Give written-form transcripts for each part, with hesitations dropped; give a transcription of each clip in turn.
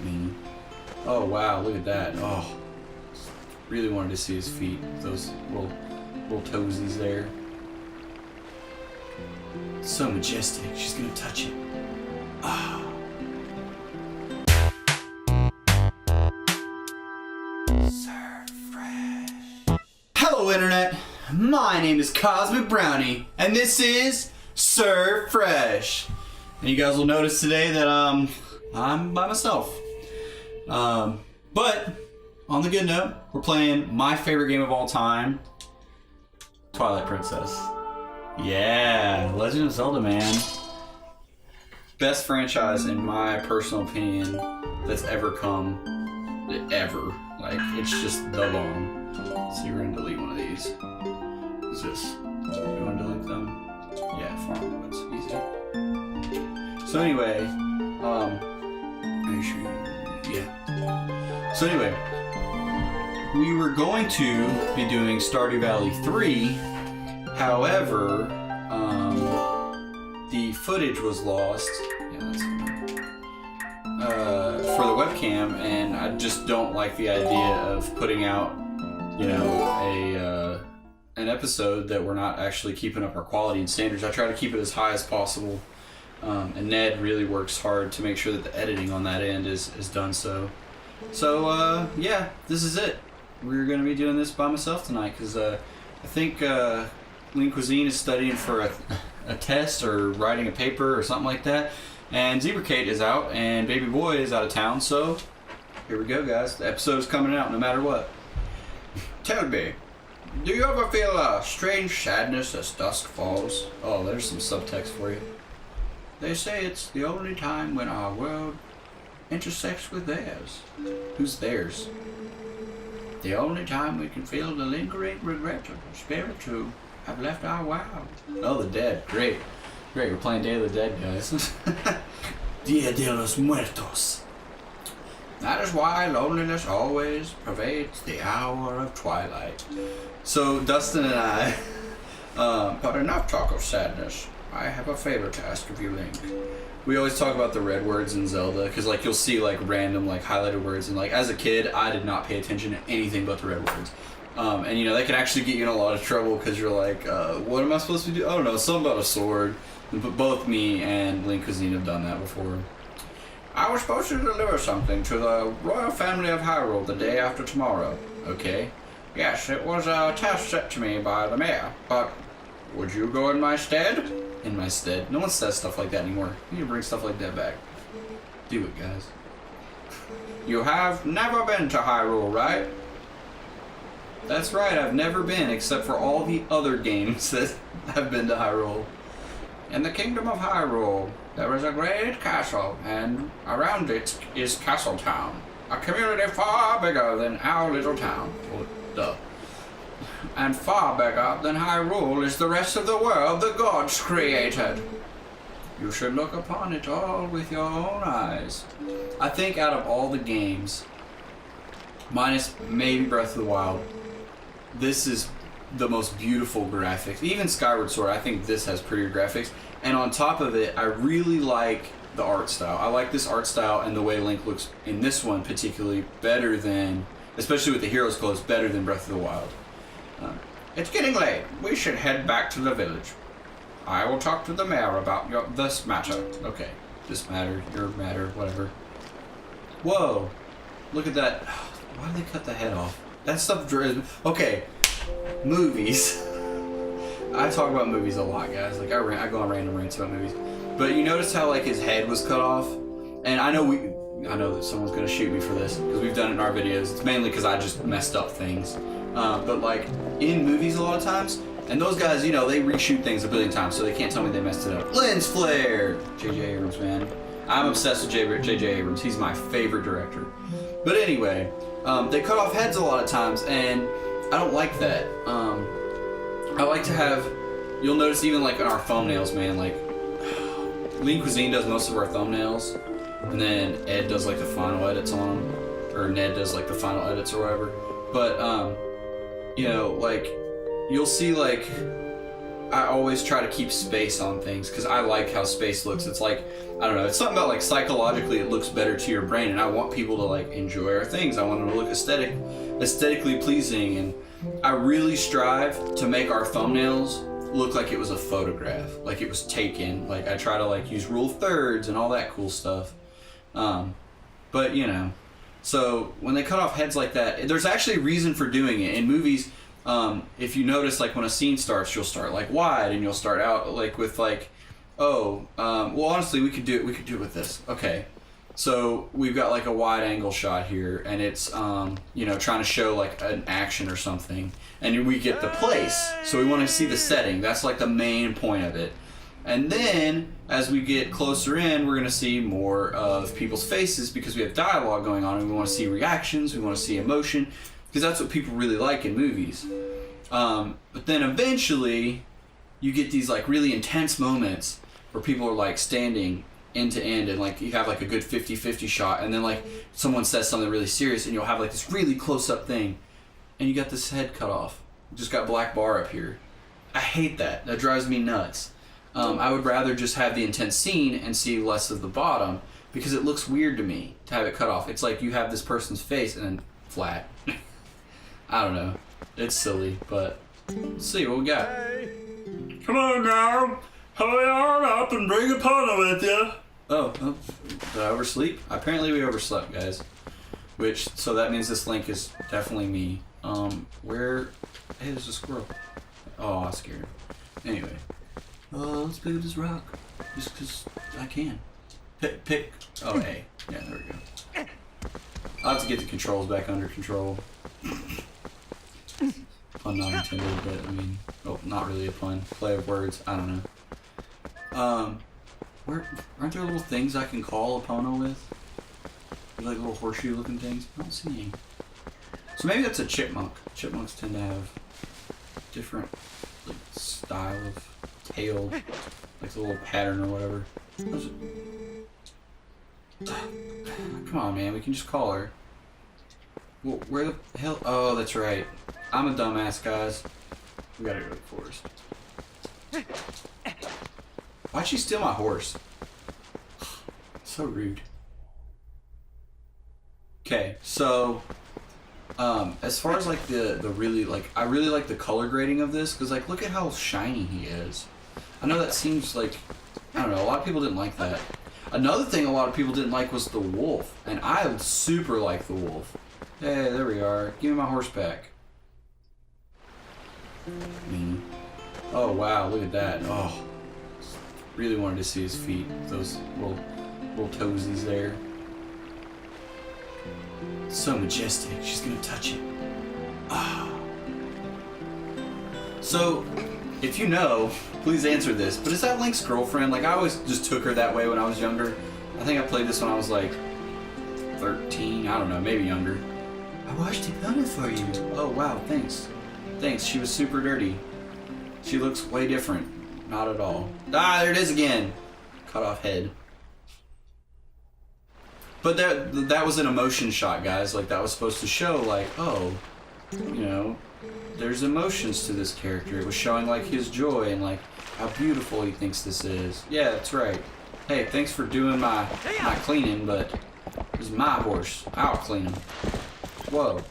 mean. Oh wow, look at that. Oh, really wanted to see his feet. Those little toesies there. So majestic. She's gonna touch it. Ah. Serve fresh. Hello, Internet. My name is Cosmic Brownie, and this is Serve Fresh. And you guys will notice today that I'm by myself. But on the good note, we're playing my favorite game of all time, Twilight Princess. Yeah, Legend of Zelda, man. Best franchise in my personal opinion that's ever come, ever. Like, it's just the bomb. So we're gonna delete one of these. What's this? You wanna delete them? Yeah, farm woods, easy. So anyway, yeah. So anyway, we were going to be doing Stardew Valley 3. However, the footage was lost. Yeah, that's for the webcam, and I just don't like the idea of putting out, you know, an episode that we're not actually keeping up our quality and standards. I try to keep it as high as possible, and Ned really works hard to make sure that the editing on that end is done so. So yeah, this is it. We're going to be doing this by myself tonight because I think LeanQuisine is studying for a test or writing a paper or something like that, and ZebraKate is out and BabyBOII is out of town. So here we go, guys. The episode's coming out no matter what. Tell me, do you ever feel a strange sadness as dusk falls? Oh, there's some subtext for you. They say it's the only time when our world intersects with theirs. Who's theirs? The only time we can feel the lingering regret of the spirit to have left our world. Oh, the dead. Great. Great, we're playing Day of the Dead, guys. Dia de los Muertos. That is why loneliness always pervades the hour of twilight. So, Dustin and I, but enough talk of sadness. I have a favor to ask of you, Link. We always talk about the red words in Zelda, because like you'll see like random like highlighted words, and like as a kid I did not pay attention to anything but the red words. And you know, they can actually get you in a lot of trouble because you're like, what am I supposed to do? I don't know, something about a sword. But both me and LeanQuisine have done that before. I was supposed to deliver something to the royal family of Hyrule the day after tomorrow. Okay. Yes, it was a task set to me by the mayor, but would you go in my stead? In my stead. No one says stuff like that anymore. You need to bring stuff like that back. Do it, guys. You have never been to Hyrule, right? That's right, I've never been, except for all the other games that have been to Hyrule. In the kingdom of Hyrule, there is a great castle, and around it is Castletown, a community far bigger than our little town. Well, duh. And far bigger than Hyrule is the rest of the world the gods created. You should look upon it all with your own eyes. I think out of all the games, minus maybe Breath of the Wild, this is the most beautiful graphics. Even Skyward Sword, I think this has prettier graphics. And on top of it, I really like the art style. I like this art style and the way Link looks in this one particularly better than, especially with the hero's clothes, better than Breath of the Wild. It's getting late. We should head back to the village. I will talk to the mayor about this matter. Okay, this matter, your matter, whatever. Whoa, look at that. Why did they cut the head off? That stuff drives me. Okay, movies. I talk about movies a lot, guys. Like I go on random rants about movies. But you notice how like his head was cut off? And I know that someone's gonna shoot me for this because we've done it in our videos. It's mainly because I just messed up things. But like in movies a lot of times, and those guys, you know, they reshoot things a billion times, so they can't tell me they messed it up. Lens flare! J.J. Abrams, man. I'm obsessed with J.J. Abrams. He's my favorite director. But anyway, they cut off heads a lot of times, and I don't like that. I like to have, you'll notice even like in our thumbnails, man, like LeanQuisine does most of our thumbnails, and then Ed does like the final edits on them, or Ned does like the final edits or whatever. But you know, like you'll see like I always try to keep space on things because I like how space looks. It's like, I don't know, it's something about like psychologically it looks better to your brain, and I want people to like enjoy our things. I want them to look aesthetically pleasing, and I really strive to make our thumbnails look like it was a photograph, like it was taken. Like I try to like use rule of thirds and all that cool stuff. But you know, so when they cut off heads like that, there's actually a reason for doing it. In movies, if you notice, like when a scene starts, you'll start like wide, and you'll start out like with like, well honestly we could do it with this. Okay, so we've got like a wide angle shot here, and it's you know, trying to show like an action or something, and we get the place, so we want to see the setting. That's like the main point of it. And then as we get closer in, we're going to see more of people's faces because we have dialogue going on, and we want to see reactions, we want to see emotion, because that's what people really like in movies. But then eventually you get these like really intense moments where people are like standing end to end, and like you have like a good 50-50 shot, and then like someone says something really serious, and you'll have like this really close-up thing, and you got this head cut off. You just got black bar up here. I hate that. That drives me nuts. I would rather just have the intense scene and see less of the bottom, because it looks weird to me to have it cut off. It's like you have this person's face and then flat. I don't know. It's silly, but let's see what we got. Hey. Come on now. Hurry on up and bring a photo with you. Oh, did I oversleep? Apparently we overslept, guys. So that means this link is definitely me. Hey, there's a squirrel. Oh, I scared him. Anyway. Let's pick up this rock. Just because I can. Pick. Oh, A. Yeah, there we go. I'll have to get the controls back under control. Pun not intended, but I mean, not really a pun. Play of words. I don't know. Aren't there little things I can call Epona with? Like little horseshoe looking things? I don't see any. So maybe that's a chipmunk. Chipmunks tend to have different like, style of tail, like the little pattern or whatever. Come on, man, we can just call her. Well, where the hell? Oh, that's right. I'm a dumbass, guys. We gotta go to the forest. Why'd she steal my horse? So rude. Okay, so as far as like the really like, I really like the color grading of this, because like look at how shiny he is. I know that seems like, I don't know, a lot of people didn't like that. Another thing a lot of people didn't like was the wolf, and I super like the wolf. Hey, there we are. Give me my horse back. Oh wow, look at that. Oh, really wanted to see his feet. Those little toesies there. So majestic. She's gonna touch it. Ah. So, if you know, please answer this. But is that Link's girlfriend? Like I always just took her that way when I was younger. I think I played this when I was like 13. I don't know, maybe younger. I washed Epona for you. Oh wow, thanks. Thanks. She was super dirty. She looks way different. Not at all. Ah, there it is again. Cut off head. But that was an emotion shot, guys. Like that was supposed to show like, oh, you know, there's emotions to this character. It was showing like his joy and like how beautiful he thinks this is. Yeah, that's right. Hey, thanks for doing my cleaning, but this is my horse. I'll clean him. Whoa.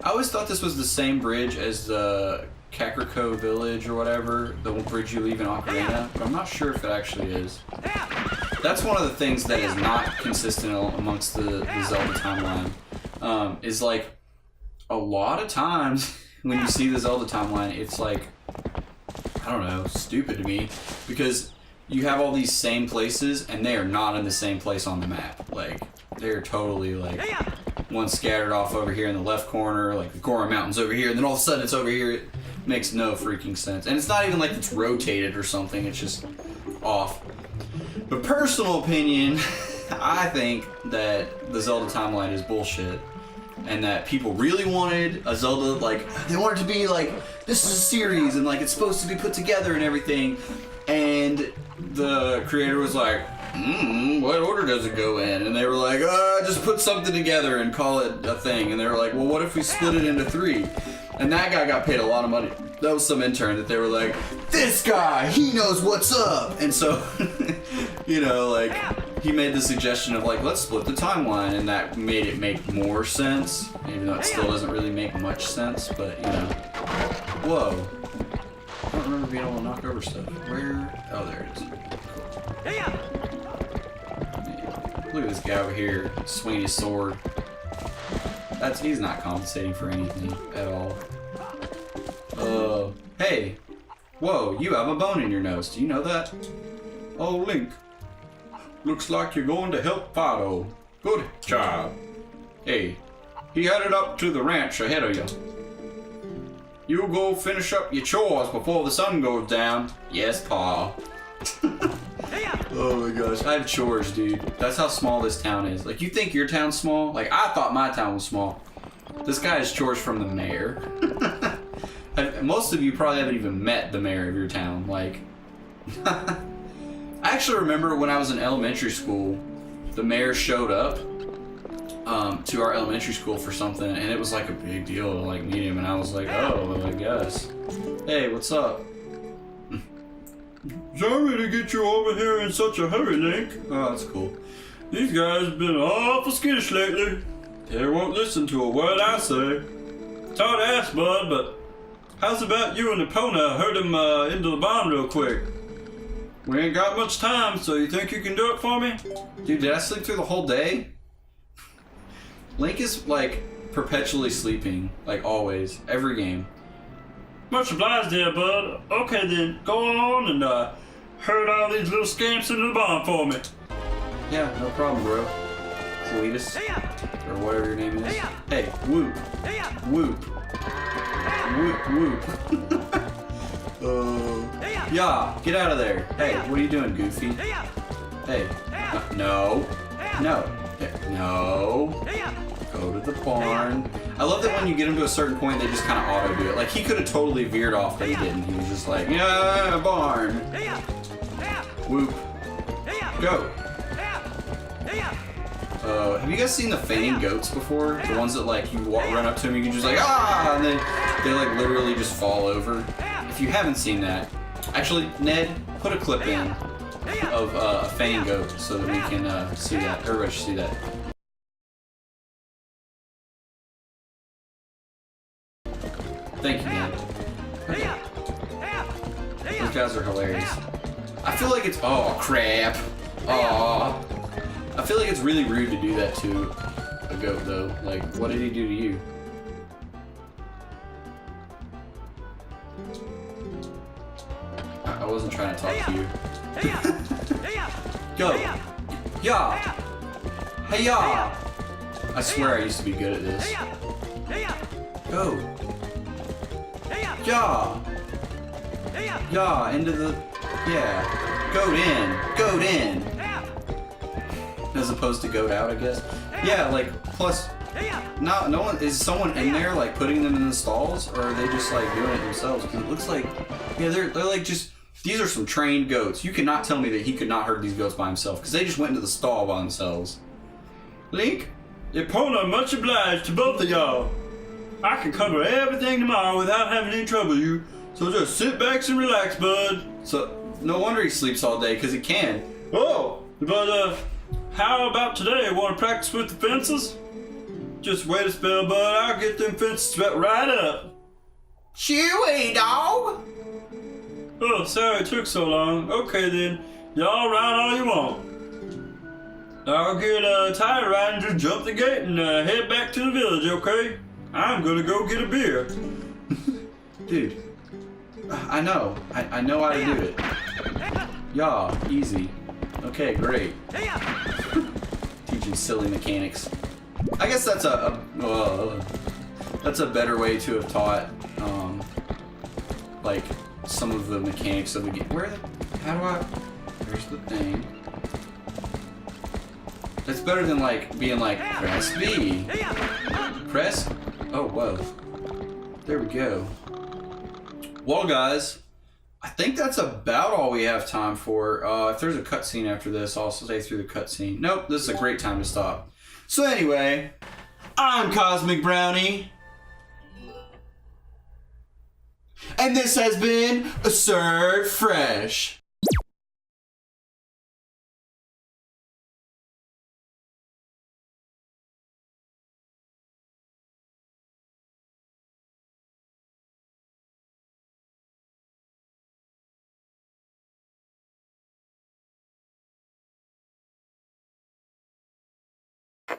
I always thought this was the same bridge as the Kakariko village or whatever, the bridge you leave in Ocarina, but I'm not sure if it actually is. That's one of the things that is not consistent amongst the Zelda timeline. Is like, a lot of times when you see the Zelda timeline, it's like, I don't know, stupid to me, because you have all these same places and they are not in the same place on the map. Like, they're totally like, one scattered off over here in the left corner, like the Goron Mountains over here, and then all of a sudden it's over here. It makes no freaking sense. And it's not even like it's rotated or something, it's just off. But personal opinion, I think that the Zelda timeline is bullshit. And that people really wanted a Zelda, like, they wanted to be like, this is a series and like it's supposed to be put together and everything. And the creator was like, what order does it go in? And they were like, just put something together and call it a thing. And they were like, well, what if we split it into 3? And that guy got paid a lot of money. That was some intern that they were like, this guy, he knows what's up. And so, you know, like, he made the suggestion of like, let's split the timeline, and that made it make more sense, even though it still doesn't really make much sense, but you know. Whoa. I don't remember being able to knock over stuff. Where? Oh, there it is. Cool. Yeah. Look at this guy over here swinging his sword. He's not compensating for anything at all. Hey. Whoa, you have a bone in your nose. Do you know that? Oh, Link. Looks like you're going to help Fido. Good job. Hey, he headed up to the ranch ahead of you. You go finish up your chores before the sun goes down. Yes, Pa. Oh my gosh, I have chores, dude. That's how small this town is. Like, you think your town's small? Like, I thought my town was small. This guy has chores from the mayor. Most of you probably haven't even met the mayor of your town. Like, I actually remember when I was in elementary school, the mayor showed up to our elementary school for something, and it was like a big deal to like meet him, and I was like, oh, well, I guess. Hey, what's up? Sorry to get you over here in such a hurry, Link. Oh, that's cool. These guys have been awful skittish lately. They won't listen to a word I say. It's hard to ask, bud, but how's about you and Epona herd him into the barn real quick? We ain't got much time, so you think you can do it for me? Dude, did I sleep through the whole day? Link is, like, perpetually sleeping. Like, always. Every game. Much obliged there, bud. Okay, then. Go on and, herd all these little scamps into the barn for me. Yeah, no problem, bro. Cletus. Or whatever your name is. Hey, whoop. Whoop. Whoop, whoop. Yeah, get out of there. Hey, what are you doing, Goofy? Hey, no. No. No. Go to the barn. I love that when you get him to a certain point, they just kind of auto do it. Like, he could have totally veered off, but he didn't. He was just like, yeah, barn. Whoop. Go. Have you guys seen the fainting goats before? The ones that, like, you run up to them, you can just like, ah, and then they, like, literally just fall over. If you haven't seen that, actually, Ned, put a clip in of a fainting goat so that we can see that. Everybody should see that. Thank you, Ned. Okay. Those guys are hilarious. I feel like it's... Oh, crap. Aw. I feel like it's really rude to do that to a goat, though. Like, what did he do to you? I wasn't trying to talk to you. Go! Yeah! Hey, yeah! I swear I used to be good at this. Go! Yeah! Yeah, into the... Yeah. Goat in! Goat in! As opposed to goat out, I guess. Yeah, like, plus... No one... Is someone in there, like, putting them in the stalls? Or are they just, like, doing it themselves? Because it looks like... Yeah, they're like, just... These are some trained goats. You cannot tell me that he could not herd these goats by himself, because they just went into the stall by themselves. Link? Epona, much obliged to both of y'all. I can cover everything tomorrow without having any trouble with you, so just sit back and relax, bud. So, no wonder he sleeps all day, because he can. Oh, but, how about today? Want to practice with the fences? Just wait a spell, bud. I'll get them fences right up. Chewy, dog! Oh, sorry it took so long. Okay then, y'all ride all you want. I'll get tired riding, just jump the gate and head back to the village, okay? I'm gonna go get a beer. Dude, I know. I know how to do it. Yeah, easy. Okay, great. Teaching silly mechanics. I guess that's that's a better way to have taught, like, some of the mechanics of the game. How do I... There's the thing. It's better than, like, being like, press B. Press... Oh, whoa. There we go. Well, guys, I think that's about all we have time for. If there's a cutscene after this, I'll stay through the cutscene. Nope, this is a great time to stop. So anyway, I'm Cosmic Brownie. And this has been Served Fresh.